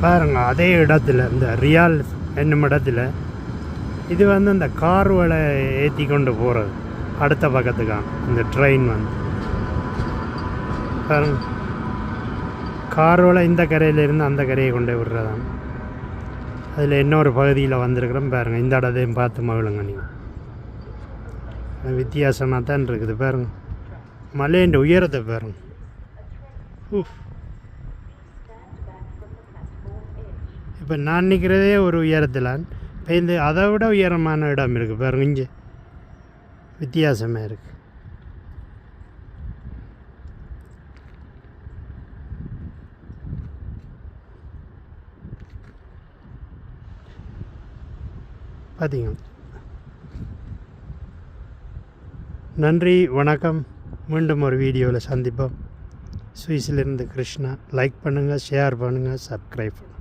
பாருங்க அதே இடத்துல இந்த ரியால் என்னும் இடத்துல இது வந்து இந்த கார்களை ஏற்றி கொண்டு போகிறது அடுத்த பக்கத்துக்கான இந்த ட்ரெயின் வந்து பாருங்க கார்களை இந்த கரையிலேருந்து அந்த கரையை கொண்டு விடுறதான். அதில் இன்னொரு பகுதியில் வந்திருக்கிறோம் பாருங்கள். இந்த இடத்தையும் பார்த்து மகிழுங்க நீங்கள். வித்தியாசமாக தான் இருக்குது பாருங்க. மலையின் உயரத்தை பாருங்க. இப்போ நான் நிற்கிறதே ஒரு உயரத்தில், இப்போ இந்த அதை விட உயரமான இடம் இருக்குது பாருங்க. இங்கே வித்தியாசமாக இருக்குது. பார்த்தீங்க. நன்றி, வணக்கம். மீண்டும் ஒரு வீடியோவில் சந்திப்போம். சுவிஸிலிருந்து கிருஷ்ணா. லைக் பண்ணுங்கள், ஷேர் பண்ணுங்கள், சப்ஸ்கிரைப் பண்ணுங்கள்.